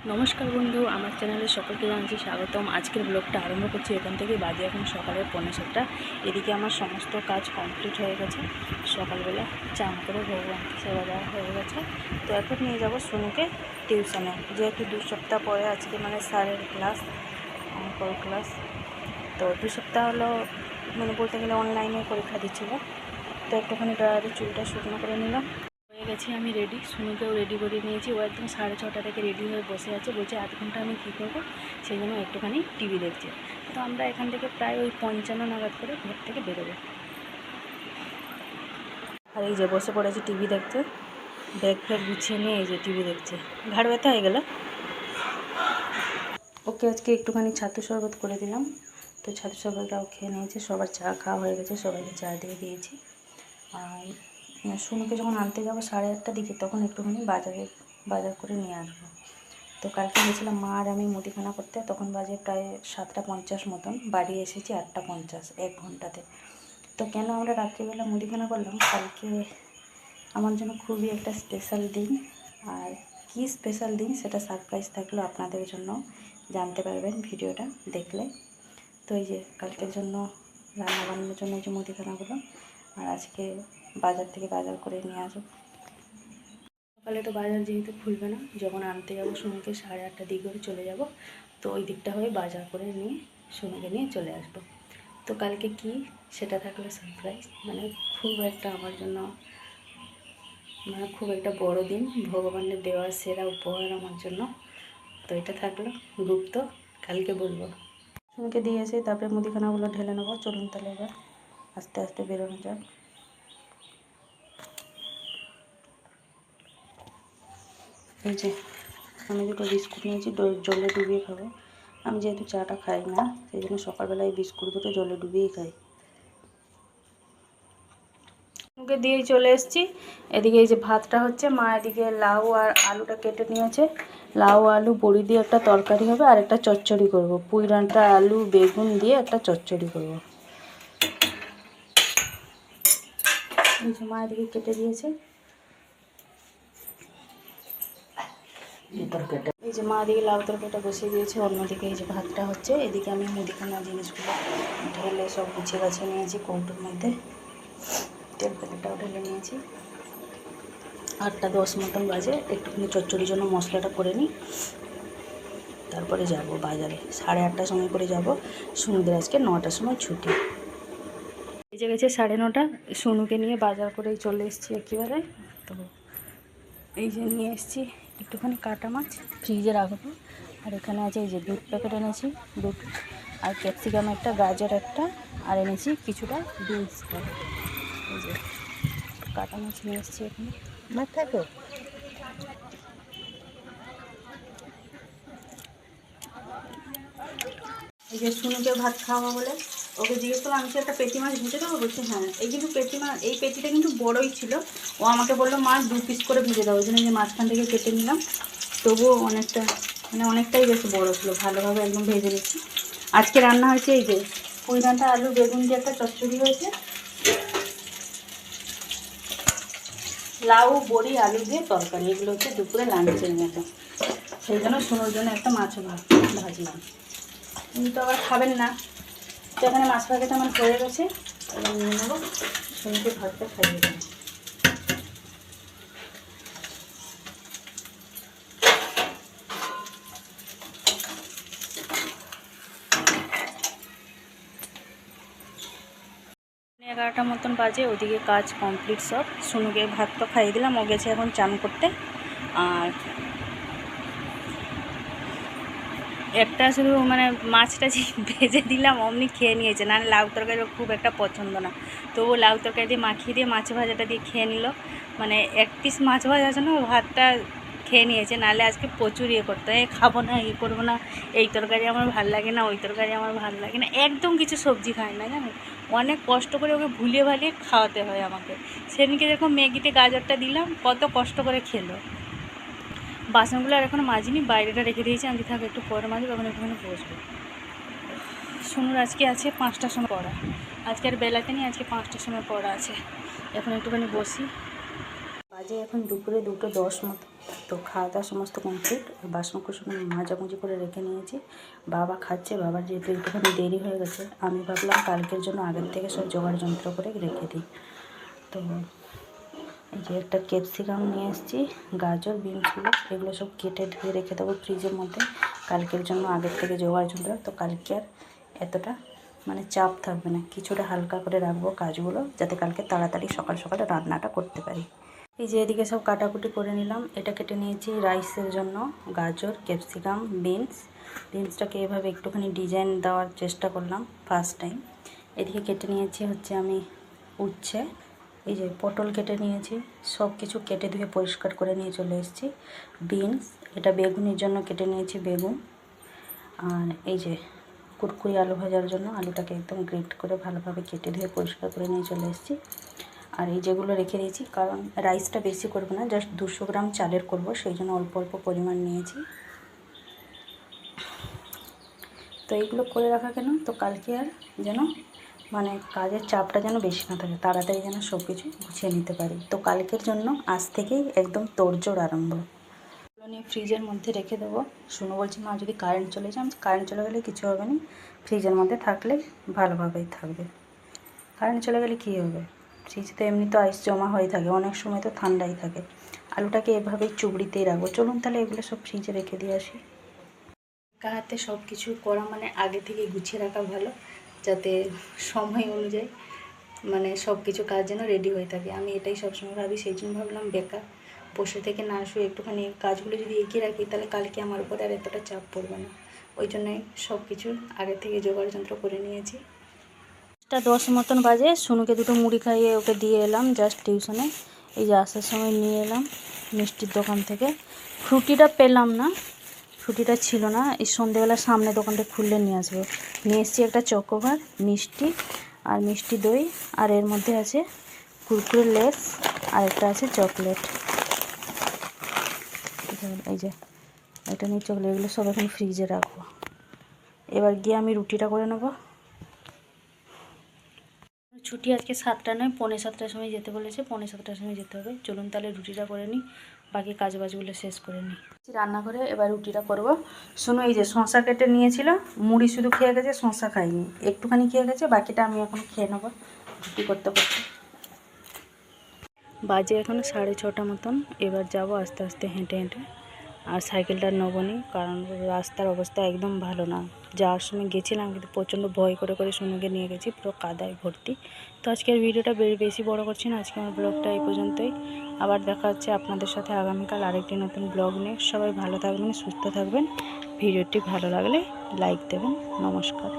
নমস্কার বন্ধু, আমার চ্যানেলে সকলকে জানাচ্ছি স্বাগতম। আজকের ব্লগটা আরম্ভ করছি এখান থেকে। বাজে এখন সকালের 6:45। এদিকে আমার সমস্ত কাজ কমপ্লিট হয়ে গেছে। সকালবেলা চান করে ভগবানকে সেবা দেওয়া হয়ে গেছে। তো এখন নিয়ে যাব সোনুকে টিউশনে, যেহেতু 2 সপ্তাহ পরে আজকে মানে স্যারের ক্লাস, অঙ্কর ক্লাস। তো 2 সপ্তাহ হলো মানে বলতে গেলে অনলাইনে পরীক্ষা দিচ্ছিল। তো একটুখানি ড্রায়ারে চুলটা শুকনো করে নিলাম। হয়ে গেছি আমি রেডি, সোনুকেও রেডি করে নিয়েছি। ও একদম 6:30 থেকে রেডি হয়ে বসে আছে, বলছে আধ ঘন্টা আমি কী করবো, সেই জন্য একটুখানি টিভি দেখছে। তো আমরা এখান থেকে প্রায় ওই 55 নাগাদ করে ঘর থেকে বেরোবো। আর এই যে বসে পড়েছে টিভি দেখতে, ব্যাগ ফ্যাগ গুছিয়ে নিয়ে এই যে টিভি দেখছে। ঘাড় ব্যথা হয়ে গেল। ওকে আজকে একটুখানি ছাতু শরবত করে দিলাম। তো ছাতু শরবতটাও খেয়ে নিয়েছে। সবার চা খাওয়া হয়ে গেছে, সবাইকে চা দিয়ে দিয়েছি। আর সোনুকে যখন আনতে যাবো 8:30টার দিকে, তখন একটুখানি বাজার করে নিয়ে আসবো। তো কালকে গেছিলাম মা আর আমি মুদিখানা করতে, তখন বাজে প্রায় 7:50 মতন। বাড়ি এসেছি 8:50, 1 ঘন্টাতে। তো কেন আমরা রাত্রিবেলা মুদিখানা করলাম, কালকে আমার জন্য খুবই একটা স্পেশাল দিন। আর কি স্পেশাল দিন সেটা সারপ্রাইজ থাকলো আপনাদের জন্য, জানতে পারবেন ভিডিওটা দেখলে। তো এই যে কালকের জন্য রান্নাবান্নার জন্য এই যে মুদিখানাগুলো, আর আজকে বাজার থেকে বাজার করে নিয়ে আসবো। সকালে তো বাজার যেহেতু খুলবে না, যখন আনতে যাবো সোনুকে 8:30টার দিক করে চলে যাব। তো ওই দিকটা হয়ে বাজার করে নিয়ে সোনুকে নিয়ে চলে আসবো। তো কালকে কি সেটা থাকলে সারপ্রাইজ, মানে খুব একটা আমার জন্য মানে খুব একটা বড় দিন, ভগবানের দেওয়া সেরা উপহার আমার জন্য। তো এটা থাকলো গুপ্ত, কালকে বলবো। সোনুকে দিয়ে এসে তারপরে মুদিখানাগুলো ঢেলে নেবো। চলুন তাহলে এবার আস্তে আস্তে বেরোনো যাক। এই যে আমি দুটো বিস্কুট নিয়েছি, জলে ডুবিয়ে খাবো। আমি যেহেতু চাটা খাই না, সেই জন্য সকালবেলা এই বিস্কুট দুটো জলে ডুবিয়েই খাই। ওকে দিয়েই চলে এসেছি। এদিকে এই যে ভাতটা হচ্ছে, মা এদিকে লাউ আর আলুটা কেটে নিয়েছে। লাউ আলু বড়ি দিয়ে একটা তরকারি হবে, আর একটা চচ্চড়ি করব। পুঁই ডাঁটা আলু বেগুন দিয়ে একটা চচ্চড়ি করব। এই যে মা এদিকে কেটে দিয়েছে। এই যে মা দিকে লাউ তরকারিটা বসিয়ে দিয়েছে, অন্যদিকে এই যে ভাতটা হচ্ছে। এদিকে আমি মুদিখানা জিনিসগুলো ঢেলে সব গুছিয়ে গাছিয়ে নিয়েছি কৌটোর মধ্যে। তেল তেলটাও ঢেলে নিয়েছি। 8:10 মতন বাজে। একটুখানি চচ্চড়ির জন্য মশলাটা করে নিই, তারপরে যাব বাজারে। 8:30টার সময় করে যাব। সোনুদের আজকে 9টার সময় ছুটি। বেজে গেছে 9:30। সোনুকে নিয়ে বাজার করেই চলে এসেছি একেবারে। তো এই যে নিয়ে এসেছি একটুখানি কাটা মাছ, ফ্রিজে রাখবো। আর এখানে আছে এই যে দুধ প্যাকেট এনেছি, দুধ আর ক্যাপসিকাম একটা, গাজর একটা, আর এনেছি কিছুটা বিনস। এই যে কাটা মাছ নিয়ে এসেছি এখানে। মাছ থাকে এই যে সোনুকে ভাত খাওয়াবো বলে ওকে জিজ্ঞেস করলাম, আমি কি একটা পেটি মাছ ভেজে দেবো? বলছি হ্যাঁ। এই কিন্তু এই পেটিটা কিন্তু বড়ই ছিল। ও আমাকে বললো মাছ 2 পিস করে ভেজে দেবো। ওই জন্য যে মাঝখান থেকে কেটে নিলাম, তবুও অনেকটা মানে অনেকটাই বেশ বড় ছিল। ভালোভাবে একদম ভেজে নিচ্ছি। আজকে রান্না হয়েছে এই যে পুঁই ডাঁটা আলু বেগুন দিয়ে একটা চচ্চড়ি হয়েছে, লাউ বড়ি আলু দিয়ে তরকারি। এগুলো হচ্ছে দুপুরে লাঞ্চের মতো। সেই জন্য সোনুর জন্য একটা মাছও ভাজলাম। উনি তো আবার খাবেন না। তো এখানে মাছ ভাজাটা আমার হয়ে গেছে, এবার নিয়ে নেবো। সোনুকে ভাতটা খাইয়ে দেবো। মানে 11টা মতন বাজে। ওদিকে কাজ কমপ্লিট সব। সোনুকে ভাত তো খাইয়ে দিলাম, ও গেছে এখন চান করতে। আর একটা শুধু মানে মাছটা যে ভেজে দিলাম অমনি খেয়ে নিয়েছে, না লাউ তরকারি খুব একটা পছন্দ না। তবু লাউ তরকারি দিয়ে মাখিয়ে দিয়ে মাছ ভাজাটা দিয়ে খেয়ে নিল। মানে 1 পিস মাছ ভাজার জন্য ভাতটা খেয়ে নিয়েছে। নাহলে আজকে প্রচুর ইয়ে করতে হয়, খাবো না, ইয়ে করবো না, এই তরকারি আমার ভাল লাগে না, ওই তরকারি আমার ভাল লাগে না, একদম কিছু সবজি খায় না জানো। অনেক কষ্ট করে ওকে ভুলিয়ে ভালিয়ে খাওয়াতে হয় আমাকে। সেদিনকে দেখো ম্যাগিতে গাজরটা দিলাম, কত কষ্ট করে খেলো। বাসনগুলো আর এখনও মাজিনি, বাইরেটা রেখে দিয়েছি। আমি থাক একটু পরে মাজবো, এখন একটুখানি বসবো। সোনুর আজকে আছে 5টার সময় পড়া। আজকে আর বেলাতে নেই, আজকে 5টার সময় পড়া আছে। এখন একটুখানি বসি। বাজে এখন দুপুরে 2:10 মতো। তো খাওয়া দাওয়া সমস্ত কমপ্লিট, বাসন কুসন মাজামুজি করে রেখে নিয়েছি। বাবা খাচ্ছে, বাবার যেহেতু একটুখানি দেরি হয়ে গেছে, আমি ভাবলাম কালকের জন্য আগের থেকে সব জোগাড় যন্ত্র করে রেখে দিই। তো এই যে একটা ক্যাপসিকাম নিয়ে এসেছি, গাজর, বিনসগুলো এগুলো সব কেটে ধুয়ে রেখে দেবো ফ্রিজের মধ্যে কালকের জন্য আগের থেকে জোগাড় যন্ত্র। তো কালকে আর এতটা মানে চাপ থাকবে না, কিছুটা হালকা করে রাখবো কাজগুলো, যাতে কালকে তাড়াতাড়ি সকাল সকাল রান্নাটা করতে পারি। এই যে এদিকে সব কাটাকুটি করে নিলাম। এটা কেটে নিয়েছি রাইসের জন্য, গাজর, ক্যাপসিকাম, বিনসটাকে এভাবে একটুখানি ডিজাইন দেওয়ার চেষ্টা করলাম ফার্স্ট টাইম। এদিকে কেটে নিয়েছি হচ্ছে আমি উচ্ছে, এই যে পটল কেটে নিয়েছি, সব কিছু কেটে ধুয়ে পরিষ্কার করে নিয়ে চলে এসেছি। বিনস, এটা বেগুনের জন্য কেটে নিয়েছি বেগুন। আর এই যে কুরকুরি আলু ভাজার জন্য আলুটাকে একদম গ্রেট করে ভালোভাবে কেটে ধুয়ে পরিষ্কার করে নিয়ে চলে এসেছি। আর এই যেগুলো রেখে দিয়েছি, কারণ রাইসটা বেশি করবো না, জাস্ট 200 গ্রাম চালের করব, সেই জন্য অল্প অল্প পরিমাণ নিয়েছি। তো এইগুলো করে রাখা কেন, তো কালকে আর যেন মানে কাজের চাপটা যেন বেশি না থাকে, তাড়াতাড়ি যেন সব কিছু গুছিয়ে নিতে পারি। তো কালকের জন্য আজ থেকেই একদম তোড়জোড় আরম্ভ। এগুলো নিয়ে ফ্রিজের মধ্যে রেখে দেবো। শুনো বলছি, মা যদি কারেন্ট চলে যায়, কারেন্ট চলে গেলে কিছু হবে না, ফ্রিজের মধ্যে থাকলে ভালোভাবেই থাকবে। কারেন্ট চলে গেলে কী হবে, ফ্রিজে তো এমনি তো আইস জমা হয়ে থাকে, অনেক সময় তো ঠান্ডাই থাকে। আলুটাকে এভাবেই চুবড়িতেই রাখবো। চলুন তাহলে এগুলো সব ফ্রিজে রেখে দিয়ে আসি। একা হাতে সব কিছু করা মানে আগে থেকে গুছিয়ে রাখা ভালো, যাতে সময় অনুযায়ী মানে সব কিছু কাজ যেন রেডি হয়ে থাকে। আমি এটাই সবসময় ভাবি, সেই জন্য ভাবলাম বেকার বসে থেকে না শুয়ে একটুখানি কাজগুলো যদি এগিয়ে রাখি, তাহলে কালকে আমার উপরে আর এতটা চাপ পড়বে না। ওই জন্যই সব কিছু আগে থেকে জোগাড় যন্ত্র করে নিয়েছি। 10 মতন বাজে, সুনুকে দুটো মুড়ি খাইয়ে ওকে দিয়ে এলাম জাস্ট টিউশনে। এই যে আসার সময় নিয়ে এলাম মিষ্টির দোকান থেকে, ফ্রুটিটা পেলাম না, ফ্রুটিটা ছিল না, এই সন্ধ্যেবেলা সামনে দোকানটা খুললে নিয়ে আসবো। নিয়ে এসেছি একটা চকোবার, মিষ্টি আর মিষ্টি দই, আর এর মধ্যে আছে কুরকুরে লেস, আর একটা আছে চকলেট। এই যে এটা নিয়ে চকলেট, এগুলো সব এখন ফ্রিজে রাখবো। এবার গিয়ে আমি রুটিটা করে নেবো। ছুটি আজকে 7টা নয়, 6:45টার সময় যেতে বলেছে, 6:45টার সময় যেতে হবে। চলুন তাহলে রুটিটা করে নিই, বাকি কাজবাজগুলো শেষ করে নিই। রান্নাঘরে এবার রুটিটা করব। শোনো, এই যে শসা কেটে নিয়েছিল, মুড়ি শুধু খেয়ে গেছে, শসা খাইনি, একটুখানি খেয়ে গেছে, বাকিটা আমি এখন খেয়ে নেবো রুটি করতে করতে। বাজে এখন 6:30 মতন। এবার যাব আস্তে আস্তে হেঁটে হেঁটে, আর সাইকেলটা নেবো নি, কারণ রাস্তার অবস্থা একদম ভালো না। যাওয়ার সময় গেছিলাম কিন্তু প্রচণ্ড ভয় করে করে সুনুকে নিয়ে গেছি, পুরো কাদায় ভর্তি। তো আজকের ভিডিওটা বেশি বড় করছি না, আজকে আমার ব্লগটা এই পর্যন্তই। আবার দেখা হচ্ছে আপনাদের সাথে আগামীকাল আরেকটি নতুন ব্লগ নিয়ে। সবাই ভালো থাকবেন, সুস্থ থাকবেন। ভিডিওটি ভালো লাগলে লাইক দেবেন। নমস্কার।